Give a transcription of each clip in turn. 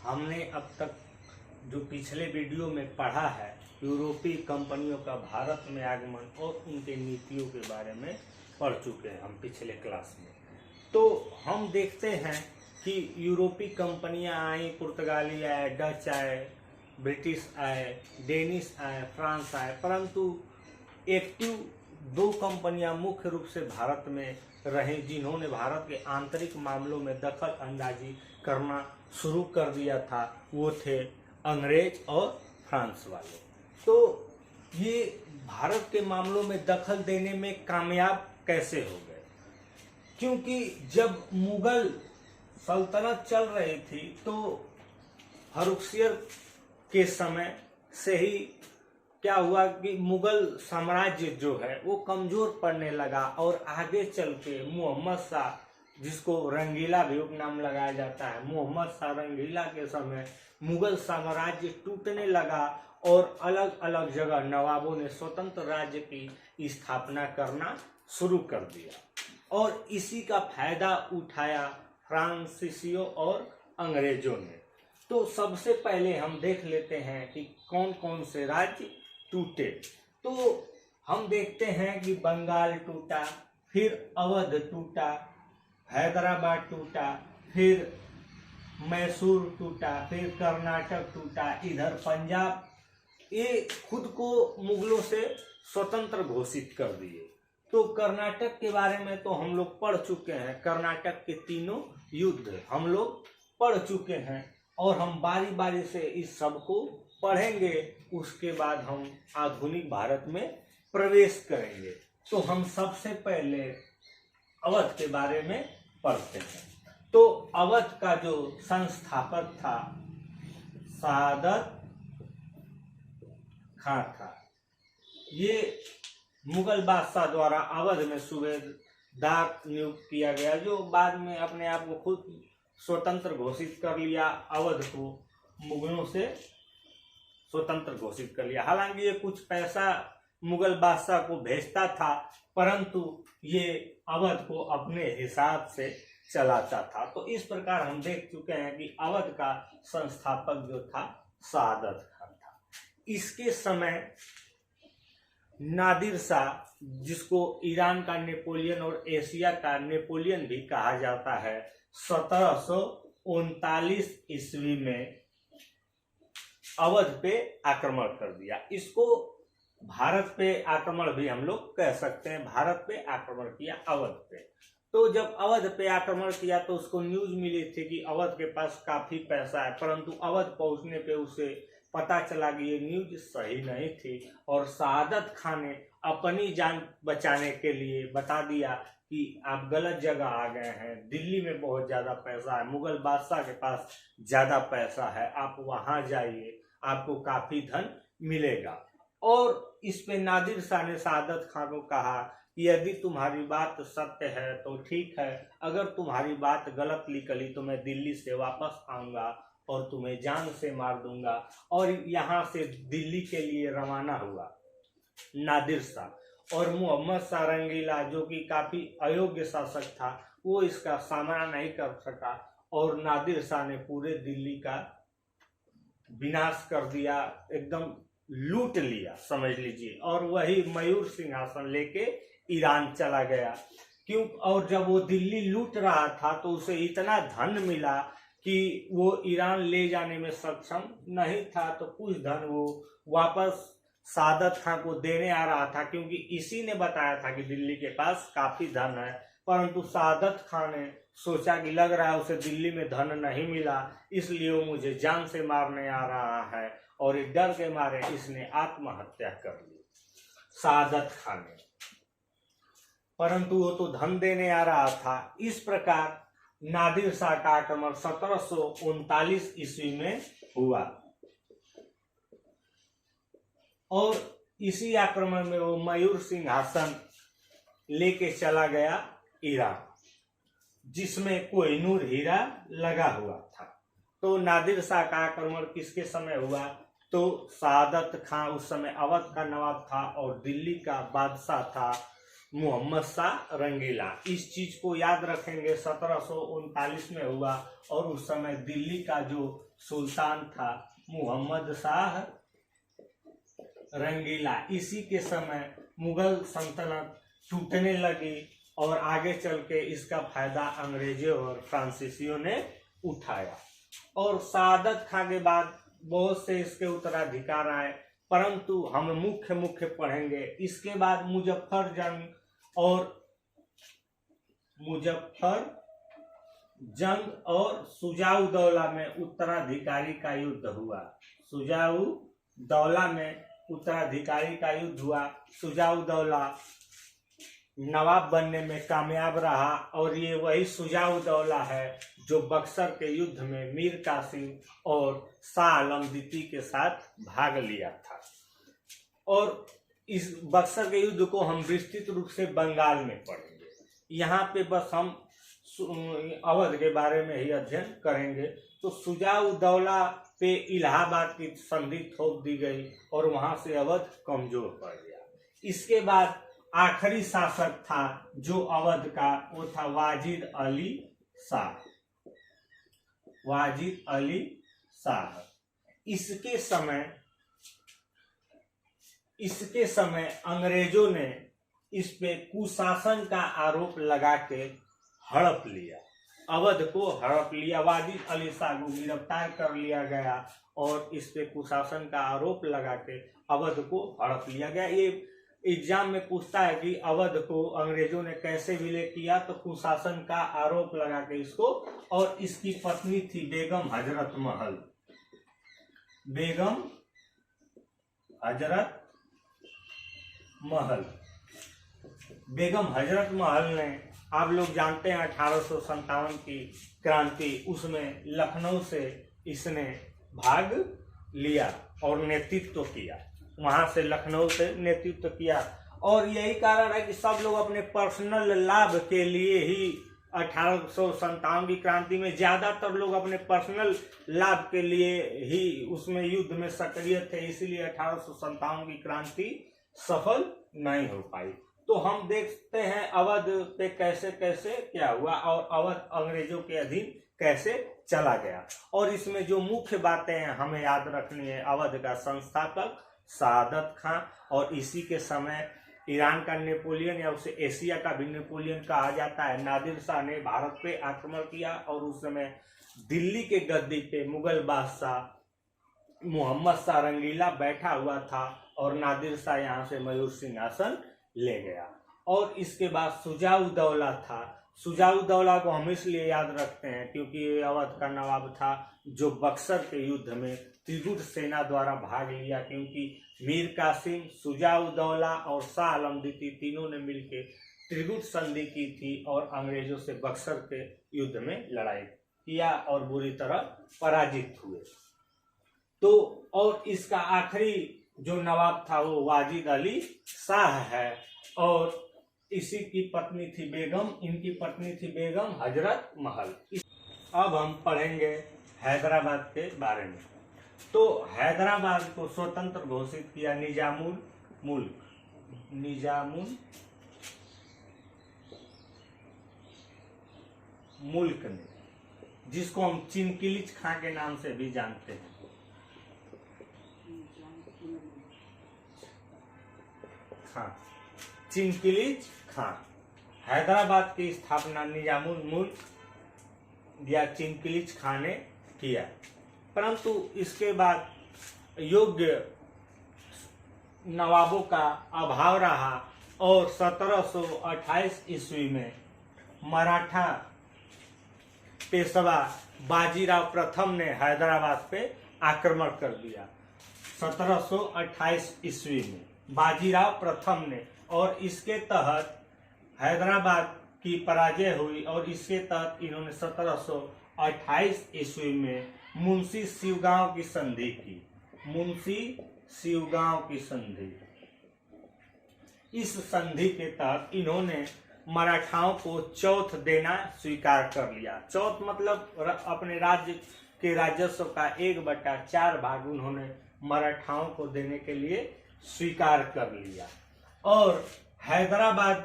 हमने अब तक जो पिछले वीडियो में पढ़ा है यूरोपीय कंपनियों का भारत में आगमन और उनके नीतियों के बारे में पढ़ चुके हैं हम पिछले क्लास में। तो हम देखते हैं कि यूरोपीय कंपनियां आई, पुर्तगाली आए, डच आए, ब्रिटिश आए, डेनिश आए, फ्रांस आए, परंतु एक्टिव दो कंपनियां मुख्य रूप से भारत में रहीं जिन्होंने भारत के आंतरिक मामलों में दखल अंदाजी करना शुरू कर दिया था। वो थे अंग्रेज और फ्रांस वाले। तो ये भारत के मामलों में दखल देने में कामयाब कैसे हो गए? क्योंकि जब मुगल सल्तनत चल रही थी तो फर्रुखसियर के समय से ही क्या हुआ कि मुगल साम्राज्य जो है वो कमजोर पड़ने लगा और आगे चल के मोहम्मद शाह, जिसको रंगीला भी उपनाम लगाया जाता है, मोहम्मद शाह रंगीला के समय मुगल साम्राज्य टूटने लगा और अलग अलग जगह नवाबों ने स्वतंत्र राज्य की स्थापना करना शुरू कर दिया और इसी का फायदा उठाया फ्रांसीसियों और अंग्रेजों ने। तो सबसे पहले हम देख लेते हैं कि कौन कौन से राज्य टूटे। तो हम देखते हैं कि बंगाल टूटा, फिर अवध टूटा, हैदराबाद टूटा, फिर मैसूर टूटा, फिर कर्नाटक टूटा, इधर पंजाब ये खुद को मुगलों से स्वतंत्र घोषित कर दिए। तो कर्नाटक के बारे में तो हम लोग पढ़ चुके हैं, कर्नाटक के तीनों युद्ध हम लोग पढ़ चुके हैं और हम बारी बारी से इस सब को पढ़ेंगे। उसके बाद हम आधुनिक भारत में प्रवेश करेंगे। तो हम सबसे पहले अवध के बारे में पढ़ते हैं। तो अवध का जो संस्थापक था सादत खां था। ये मुगल बादशाह द्वारा अवध में सूबेदार नियुक्त किया गया, जो बाद में अपने आप को खुद स्वतंत्र घोषित कर लिया, अवध को मुगलों से स्वतंत्र घोषित कर लिया। हालांकि ये कुछ पैसा मुगल बादशाह को भेजता था, परंतु ये अवध को अपने हिसाब से चलाता था। तो इस प्रकार हम देख चुके हैं कि अवध का संस्थापक जो था सादत खान था। इसके समय नादिर शाह, जिसको ईरान का नेपोलियन और एशिया का नेपोलियन भी कहा जाता है, 1739 ईस्वी में अवध पे आक्रमण कर दिया। इसको भारत पे आक्रमण भी हम लोग कह सकते हैं। भारत पे आक्रमण किया अवध पे। तो जब अवध पे आक्रमण किया तो उसको न्यूज मिली थी कि अवध के पास काफी पैसा है, परंतु अवध पहुंचने पे उसे पता चला कि ये न्यूज सही नहीं थी और सादत खान ने अपनी जान बचाने के लिए बता दिया कि आप गलत जगह आ गए हैं, दिल्ली में बहुत ज्यादा पैसा है, मुगल बादशाह के पास ज्यादा पैसा है, आप वहां जाइए, आपको काफी धन मिलेगा। और इस पे नादिर शाह ने सादत खान को कहा कि यदि तुम्हारी बात सत्य है तो ठीक है, अगर तुम्हारी बात गलत निकली तो मैं दिल्ली से वापस आऊंगा और तुम्हें जान से मार दूंगा। और यहाँ से दिल्ली के लिए रवाना हुआ नादिर शाह। और मोहम्मद शाह रंगीला, जो कि काफी अयोग्य शासक था, वो इसका सामना नहीं कर सका और नादिर शाह ने पूरे दिल्ली का विनाश कर दिया, एकदम लूट लिया समझ लीजिए। और वही मयूर सिंहासन लेके ईरान चला गया। क्यों? और जब वो दिल्ली लूट रहा था तो उसे इतना धन मिला कि वो ईरान ले जाने में सक्षम नहीं था, तो कुछ धन वो वापस सादत खां को देने आ रहा था, क्योंकि इसी ने बताया था कि दिल्ली के पास काफी धन है। परंतु सादत खां ने सोचा कि लग रहा है उसे दिल्ली में धन नहीं मिला, इसलिए वो मुझे जान से मारने आ रहा है, और इस डर के मारे इसने आत्महत्या कर ली सादत खां ने। परंतु वो तो धन देने आ रहा था। इस प्रकार नादिर शाह का आक्रमण 1739 ईस्वी में हुआ और इसी आक्रमण में वो मयूर सिंहासन लेके चला गया ईरान, जिसमें कोहिनूर हीरा लगा हुआ था। तो नादिर शाह का आक्रमण किसके समय हुआ? तो सादत खां उस समय अवध का नवाब था और दिल्ली का बादशाह था। मोहम्मद शाह रंगीला। इस चीज को याद रखेंगे, 1739 में हुआ और उस समय दिल्ली का जो सुल्तान था मोहम्मद शाह रंगीला, इसी के समय मुगल सल्तनत टूटने लगी और आगे चल के इसका फायदा अंग्रेजों और फ्रांसीसियों ने उठाया। और शहादत खां के बाद बहुत से इसके उत्तराधिकार आए, परंतु हम मुख्य पढ़ेंगे। इसके बाद मुजफ्फर जंग और शुजाउद्दौला में उत्तराधिकारी का युद्ध हुआ। शुजाउद्दौला में उत्तराधिकारी का युद्ध हुआ। शुजाउद्दौला नवाब बनने में कामयाब रहा और ये वही शुजाउद्दौला है जो बक्सर के युद्ध में मीर कासिम और शाह आलम द्वितीय के साथ भाग लिया था। और इस बक्सर के युद्ध को हम विस्तृत रूप से बंगाल में पढ़ेंगे। यहाँ पे बस हम अवध के बारे में ही अध्ययन करेंगे। तो शुजाउद्दौला पे इलाहाबाद की संधि थोप दी गई और वहां से अवध कमजोर पड़ गया। इसके बाद आखिरी शासक था जो अवध का, वो था वाजिद अली शाह। इसके समय अंग्रेजों ने इस पे कुशासन का आरोप लगा के हड़प लिया, अवध को हड़प लिया। वाजिद अली शाह को गिरफ्तार कर लिया गया और इस पे कुशासन का आरोप लगा के अवध को हड़प लिया गया। ये एग्जाम में पूछता है कि अवध को अंग्रेजों ने कैसे विलय किया, तो कुशासन का आरोप लगा के इसको। और इसकी पत्नी थी बेगम हजरत महल ने, आप लोग जानते हैं 1857 की क्रांति, उसमें लखनऊ से इसने भाग लिया और नेतृत्व किया, वहां से लखनऊ से नेतृत्व किया। और यही कारण है कि सब लोग अपने पर्सनल लाभ के लिए ही 1857 की क्रांति में ज्यादातर लोग अपने पर्सनल लाभ के लिए ही उसमें युद्ध में सक्रिय थे, इसीलिए 1857 की क्रांति सफल नहीं हो पाई। तो हम देखते हैं अवध पे कैसे कैसे क्या हुआ और अवध अंग्रेजों के अधीन कैसे चला गया। और इसमें जो मुख्य बातें हैं हमें याद रखनी है, अवध का संस्थापक शहादत खां, और इसी के समय ईरान का नेपोलियन या उसे एशिया का भी नेपोलियन कहा जाता है, नादिर शाह ने भारत पे आक्रमण किया और उस समय दिल्ली के गद्दी पे मुगल बादशाह मोहम्मद शाह रंगीला बैठा हुआ था और नादिर शाह यहाँ से मयूर सिंहासन ले गया। और इसके बाद शुजाउद्दौला था। शुजाउद्दौला को हम इसलिए याद रखते हैं क्योंकि ये अवध का नवाब था जो बक्सर के युद्ध में त्रिगुट सेना द्वारा भाग लिया, क्योंकि मीर कासिम, शुजाउद्दौला और शाह आलम द्वितीय तीनों ने मिलकर त्रिगुट संधि की थी और अंग्रेजों से बक्सर के युद्ध में लड़ाई किया और बुरी तरह पराजित हुए। तो और इसका आखिरी जो नवाब था वो वाजिद अली शाह है और इसी की पत्नी थी बेगम, इनकी पत्नी थी बेगम हजरत महल। अब हम पढ़ेंगे हैदराबाद के बारे में। तो हैदराबाद को स्वतंत्र घोषित किया निजामुल मुल्क ने, जिसको हम चिनकिलिच खां के नाम से भी जानते हैं। चिनकिलिच खां। हैदराबाद की स्थापना निजामुल मुल्क या चिनकिलिच खां ने किया, परंतु इसके बाद योग्य नवाबों का अभाव रहा और 1728 ईस्वी में मराठा पेशवा बाजीराव प्रथम ने हैदराबाद पे आक्रमण कर दिया। 1728 ईस्वी में बाजीराव प्रथम ने, और इसके तहत हैदराबाद की पराजय हुई और इसके तहत इन्होंने 1728 ईस्वी में मुंशी शिवगांव की संधि की। इस संधि के तहत इन्होंने मराठाओं को चौथ देना स्वीकार कर लिया। चौथ मतलब अपने राज्य के राजस्व का 1/4 भाग उन्होंने मराठाओं को देने के लिए स्वीकार कर लिया। और हैदराबाद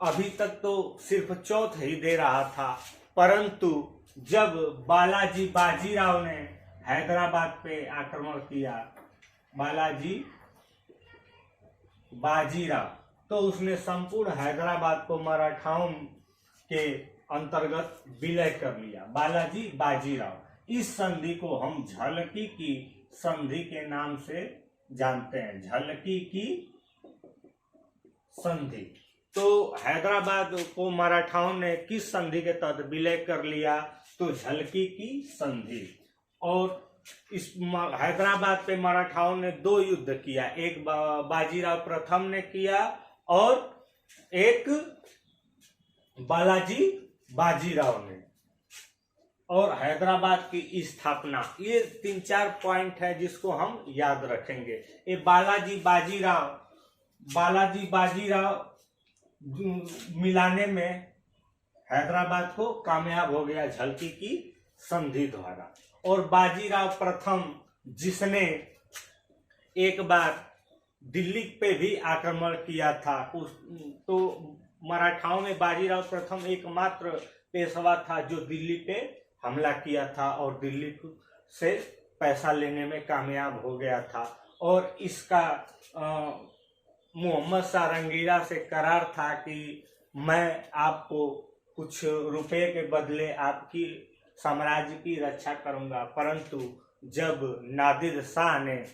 अभी तक तो सिर्फ चौथ ही दे रहा था, परंतु जब बालाजी बाजीराव ने हैदराबाद पे आक्रमण किया, बालाजी बाजीराव, तो उसने संपूर्ण हैदराबाद को मराठाओं के अंतर्गत विलय कर लिया। बालाजी बाजीराव। इस संधि को हम झलकी की संधि के नाम से जानते हैं, झलकी की संधि। तो हैदराबाद को मराठाओं ने किस संधि के तहत विलय कर लिया? तो झलकी की संधि। और इस हैदराबाद पे मराठाओं ने 2 युद्ध किया, एक बाजीराव प्रथम ने किया और एक बालाजी बाजीराव ने। और हैदराबाद की स्थापना, ये 3-4 पॉइंट है जिसको हम याद रखेंगे। ये बालाजी बाजीराव मिलाने में हैदराबाद को कामयाब हो गया झलकी की संधि द्वारा। और बाजीराव प्रथम, जिसने एक बार दिल्ली पे भी आक्रमण किया था, तो मराठाओं में बाजीराव प्रथम एकमात्र पेशवा था जो दिल्ली पे हमला किया था और दिल्ली से पैसा लेने में कामयाब हो गया था। और इसका मोहम्मद सारंगीरा से करार था कि मैं आपको कुछ रुपए के बदले आपकी साम्राज्य की रक्षा करूंगा, परंतु जब नादिर शाह ने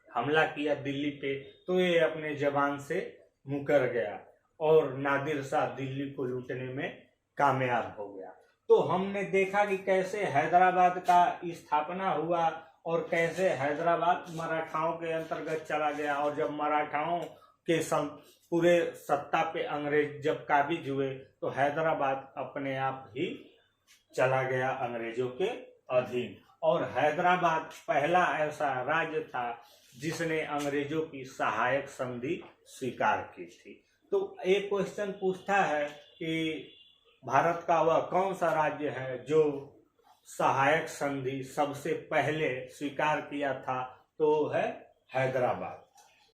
हमला किया दिल्ली पे तो ये अपने जबान से मुकर गया और नादिर शाह दिल्ली को लूटने में कामयाब हो गया। तो हमने देखा कि कैसे हैदराबाद का स्थापना हुआ और कैसे हैदराबाद मराठाओं के अंतर्गत चला गया। और जब मराठाओं के पूरे सत्ता पे अंग्रेज जब काबिज हुए तो हैदराबाद अपने आप ही चला गया अंग्रेजों के अधीन। और हैदराबाद पहला ऐसा राज्य था जिसने अंग्रेजों की सहायक संधि स्वीकार की थी। तो एक क्वेश्चन पूछता है कि भारत का वह कौन सा राज्य है जो सहायक संधि सबसे पहले स्वीकार किया था? तो है हैदराबाद।